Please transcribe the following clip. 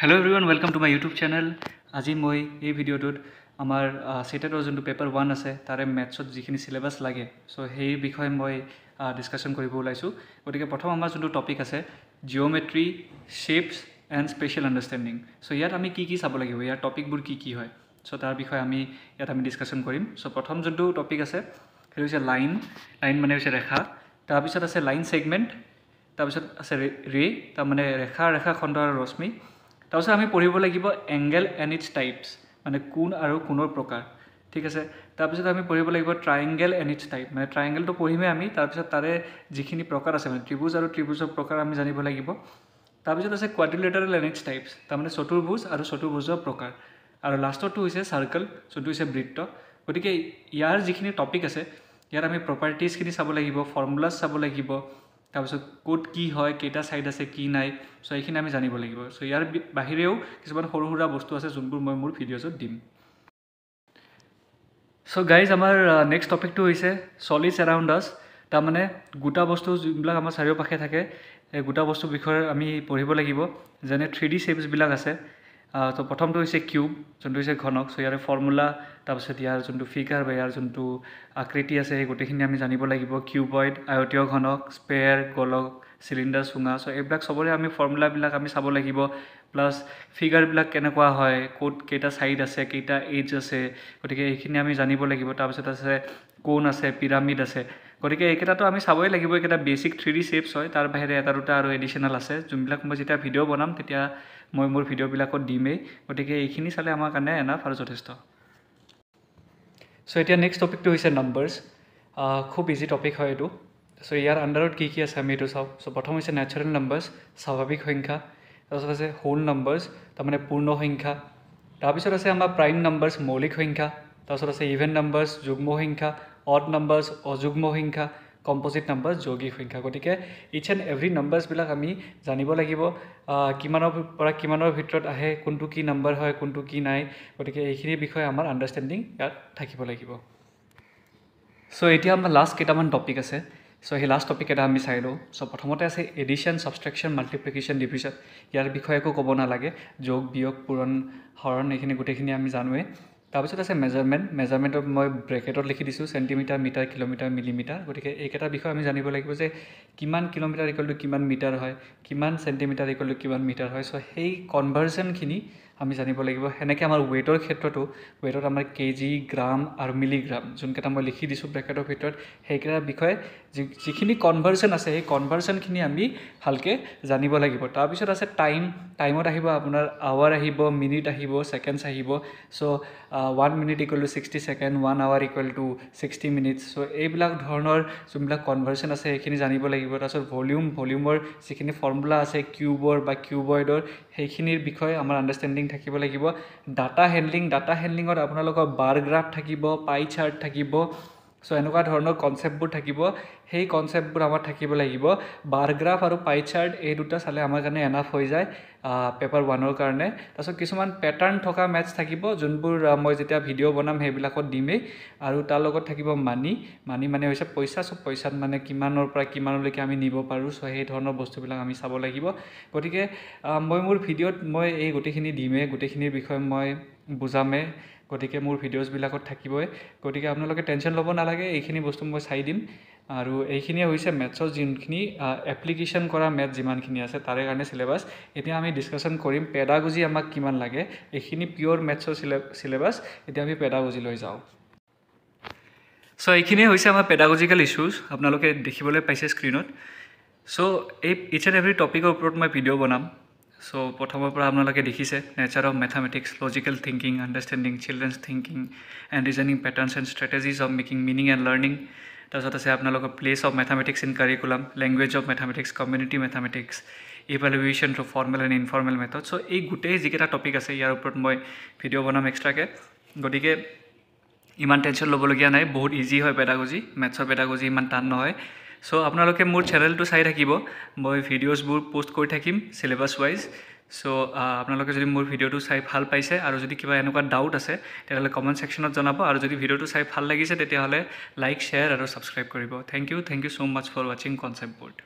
Hello everyone, welcome to my YouTube channel. আজি মই এই ভিডিওটোত আমাৰ সেটেটৰ যোনটো পেপাৰ 1 আছে তাৰে ম্যাথছত যিখিনি সিলেবাস লাগে সো সেই বিষয়ে মই ডিসকাশন কৰিব ওলাইছো। গতিকে প্ৰথম আমাৰ যোনটো টপিক আছে geometry, shapes and spatial understanding. So ইয়াত আমি কি চাব লাগিব, ইয়াৰ টপিকবোৰ কি হয়, সো তাৰ বিষয়ে আমি ইয়াত ডিসকাশন কৰিম। সো প্ৰথম যোনটো টপিক আছে সেইটো হৈছে লাইন মানে হৈছে ৰেখা। তাৰ পিছত আছে লাইন সেগমেন্ট, তাৰ পিছত আছে ৰে তাৰ মানে ৰেখা খণ্ড আৰু ৰশ্মি। তাৰপিছত আমি পঢ়িব লাগিব এংগেল এণ্ড ইটস টাইপস মানে কোণ আৰু কোণৰ প্ৰকাৰ, ঠিক আছে। তাৰপিছত আমি পঢ়িব লাগিব ট্ৰাইংগেল এণ্ড ইটস টাইপ মানে ট্ৰাইংগেলটো পঢ়িমেই আমি, তাৰপিছত তাৰে যিখিনি প্ৰকাৰ আছে মানে ত্ৰিভুজ আৰু ত্ৰিভুজৰ প্ৰকাৰ আমি জানিব লাগিব। তাৰপিছত আছে কোৱাড্ৰিলেটাৰেল এণ্ড ইটস টাইপস তাৰমানে চতুৰ্ভুজ আৰু চতুৰ্ভুজৰ প্ৰকাৰ, আৰু লাষ্টৰটো হৈছে চাৰ্কেল যোনটো হৈছে বৃত্ত। গতিকে ইয়াৰ যিখিনি টপিক আছে ইয়াত আমি প্ৰপাৰ্টিজখিনি চাব লাগিব, ফৰ্মুলাছ চাব লাগিব, তাৰপিছত ক'ত কি হয়, কেইটা সাইড আছে, কি নাই, সো এইখিনি আমি জানিব লাগিব। সো ইয়াৰ বাহিৰেও কিছুমান সৰু সুৰা বস্তু আছে যোনবোৰ মই মোৰ ভিডিঅ'ছত দিম। সো গাইজ আমাৰ নেক্সট টপিকটো হৈছে সলিডছ এৰাউণ্ড আছ, তাৰমানে গোটা বস্তু যোনবিলাক আমাৰ চাৰিওপাশে থাকে এই গোটা বস্তুৰ বিষয়ে আমি পঢ়িব লাগিব। যেনে 3D শেপছবিলাক আছে। তো প্ৰথমটো হৈছে কিউব যোনটো হৈছে ঘনক। সো ইয়াৰ ফৰ্মুলা তাৰপিছত ইয়াৰ যোনটো ফিগাৰ বা ইয়াৰ যোনটো আকৃতি আছে সেই গোটেইখিনি আমি জানিব লাগিব। কিউবইড, আয়তীয় ঘনক, স্পেয়াৰ, গোলক, সিলিণ্ডাৰ, চুঙা, সো এইবিলাক সবৰে আমি ফৰ্মুলাবিলাক আমি চাব লাগিব। প্লাছ ফিগাৰবিলাক কেনেকুৱা হয়, ক'ত কেইটা সাইড আছে, কেইটা এজ আছে, গতিকে এইখিনি আমি জানিব লাগিব। তাৰপিছত আছে কোণ আছে, পিৰামিড আছে, গতিকে এইকেইটাতো আমি চাবই লাগিব। এইকেইটা বেছিক 3D শেপছ হয়, তাৰ বাহিৰে এটা দুটা আৰু এডিশ্যনেল আছে যোনবিলাক মই যেতিয়া ভিডিঅ' বনাম তেতিয়া মই মোৰ ভিডিঅ'বিলাকত দিমেই। গতিকে এইখিনি চালে আমাৰ কাৰণে এনাফ আৰু যথেষ্ট। সো এতিয়া নেক্সট টপিকটো হৈছে নাম্বাৰছ। খুব ইজি টপিক হয় এইটো। সো ইয়াৰ আণ্ডাৰত কি আছে আমি এইটো চাওঁ। সো প্ৰথম হৈছে নেচাৰেল নাম্বাৰছ স্বাভাৱিক সংখ্যা, তাৰপিছত আছে হোল নাম্বাৰছ তাৰমানে পূৰ্ণ সংখ্যা, তাৰপিছত আছে আমাৰ প্ৰাইম নাম্বাৰছ মৌলিক সংখ্যা, তাৰপিছত আছে ইভেন নাম্বাৰছ যুগ্ম সংখ্যা, অড নাম্বাৰছ অযুগ্ম সংখ্যা, কম্পজিট নাম্বাৰছ যৌগিক সংখ্যা। গতিকে ইচ এণ্ড এভৰি নাম্বাৰছবিলাক আমি জানিব লাগিব, কিমানৰ পৰা কিমানৰ ভিতৰত আহে, কোনটো কি নাম্বাৰ হয়, কোনটো কি নাই, গতিকে এইখিনিৰ বিষয়ে আমাৰ আণ্ডাৰষ্টেণ্ডিং ইয়াত থাকিব লাগিব। সো এতিয়া আমাৰ লাষ্ট কেইটামান টপিক আছে। সো সেই লাষ্ট টপিক এটা আমি চাই লওঁ। সো প্ৰথমতে আছে এডিশ্যন, ছাবষ্ট্ৰেকশ্যন, মাল্টিপ্লিকেশ্যন, ডিভিজন। ইয়াৰ বিষয়ে একো ক'ব নালাগে, যোগ বিয়োগ পূৰণ হৰণ এইখিনি গোটেইখিনি আমি জানোৱেই। তাৰপিছত আছে মেজাৰমেণ্টত মই ব্ৰেকেটত লিখি দিছোঁ চেণ্টিমিটাৰ, মিটাৰ, কিলোমিটাৰ, মিলিমিটাৰ। গতিকে এইকেইটা বিষয়ে আমি জানিব লাগিব যে কিমান কিলোমিটাৰ ইকুৱেল টু কিমান মিটাৰ হয়, কিমান চেণ্টিমিটাৰ ইকুৱেল টু কিমান মিটাৰ হয়। সো সেই কনভাৰ্জনখিনি আমি জানিব লাগিব। সেনেকৈ আমাৰ ৱেইটৰ ক্ষেত্ৰতো ৱেইটত আমাৰ কেজি, গ্ৰাম আৰু মিলিগ্ৰাম যোনকেইটা মই লিখি দিছোঁ ব্ৰেকেটৰ ভিতৰত, সেইকেইটাৰ বিষয়ে যিখিনি কনভাৰ্জন আছে সেই কনভাৰ্জনখিনি আমি ভালকৈ জানিব লাগিব। তাৰপিছত আছে টাইমত আহিব আপোনাৰ আৱাৰ আহিব, মিনিট আহিব, ছেকেণ্ডছ আহিব। So 1 minute equal to 60 second, 1 hour equal to 60 minutes. So এইবিলাক ধৰণৰ যোনবিলাক কনভাৰ্জন আছে সেইখিনি জানিব লাগিব। তাৰপিছত ভলিউমৰ যিখিনি ফৰ্মুলা আছে কিউবৰ বা কিউবইডৰ সেইখিনিৰ বিষয়ে আমাৰ আণ্ডাৰষ্টেণ্ডিং থাকিব লাগিব। ডাটা হেণ্ডলিঙত আপোনালোকৰ বাৰ গ্ৰাফ থাকিব, পাই চাৰ্ট থাকিব, সো এনেকুৱা ধৰণৰ কনচেপ্টবোৰ থাকিব। সেই কনচেপ্টবোৰ আমাৰ থাকিব লাগিব। বাৰ গ্ৰাফ আৰু পাই চাৰ্ট এই দুটা চালে আমাৰ কাৰণে এনাফ হৈ যায় পেপাৰ 1ৰ কাৰণে। তাৰপিছত কিছুমান পেটাৰ্ণ থকা মেথছ থাকিব যোনবোৰ মই যেতিয়া ভিডিঅ' বনাম সেইবিলাকত দিমেই। আৰু তাৰ লগত থাকিব মানি মানে হৈছে পইচা। সো পইচাত মানে কিমানৰ পৰা কিমানলৈকে আমি নিব পাৰোঁ, সো সেই ধৰণৰ বস্তুবিলাক আমি চাব লাগিব। গতিকে মই মোৰ ভিডিঅ'ত মই এই গোটেইখিনি দিমেই, গোটেইখিনিৰ বিষয়ে মই বুজামেই, গতিকে মোৰ ভিডিঅ'ছবিলাকত থাকিবই। গতিকে আপোনালোকে টেনশ্যন ল'ব নালাগে, এইখিনি বস্তু মই চাই দিম। আৰু এইখিনিয়ে হৈছে মেথছৰ যোনখিনি এপ্লিকেশ্যন কৰা মেথছ যিমানখিনি আছে তাৰে কাৰণে চিলেবাছ। এতিয়া আমি ডিছকাশ্যন কৰিম পেডাগজি আমাক কিমান লাগে। এইখিনি পিয়'ৰ মেথছৰ চিলেবাছ, এতিয়া আমি পেডাগজিলৈ যাওঁ। সো এইখিনিয়ে হৈছে আমাৰ পেডাগজিকেল ইছ্যুজ, আপোনালোকে দেখিবলৈ পাইছে স্ক্ৰীণত। সো এই ইচ এণ্ড এভৰি টপিকৰ ওপৰত মই ভিডিঅ' বনাম। সো প্ৰথমৰ পৰা আপোনালোকে দেখিছে nature of mathematics, logical thinking, understanding children's thinking and reasoning patterns and strategies of making meaning and learning. তাৰপিছত আছে আপোনালোকৰ place of mathematics in curriculum, language of mathematics, community mathematics, evaluation through formal and informal method. So এই গোটেই যিকেইটা topic আছে ইয়াৰ ওপৰত মই video' বনাম এক্সট্ৰাকৈ। গতিকে ইমান টেনশ্যন ল'বলগীয়া নাই, বহুত ইজি হয় পেডাগজি, মেথছৰ পেডাগজি ইমান টান নহয়। সো আপোনালোকে মোৰ চেনেলটো চাই থাকিব, মই ভিডিঅ'ছবোৰ পষ্ট কৰি থাকিম চিলেবাছ ৱাইজ। সো আপোনালোকে যদি মোৰ ভিডিঅ'টো চাই ভাল পাইছে আৰু যদি কিবা এনেকুৱা ডাউট আছে তেতিয়াহ'লে কমেণ্ট ছেকশ্যনত জনাব, আৰু যদি ভিডিঅ'টো চাই ভাল লাগিছে তেতিয়াহ'লে লাইক, শ্বেয়াৰ আৰু ছাবস্ক্ৰাইব কৰিব। Thank you so' much for ৱাচিং কনচেপ্ট বোৰ্ড।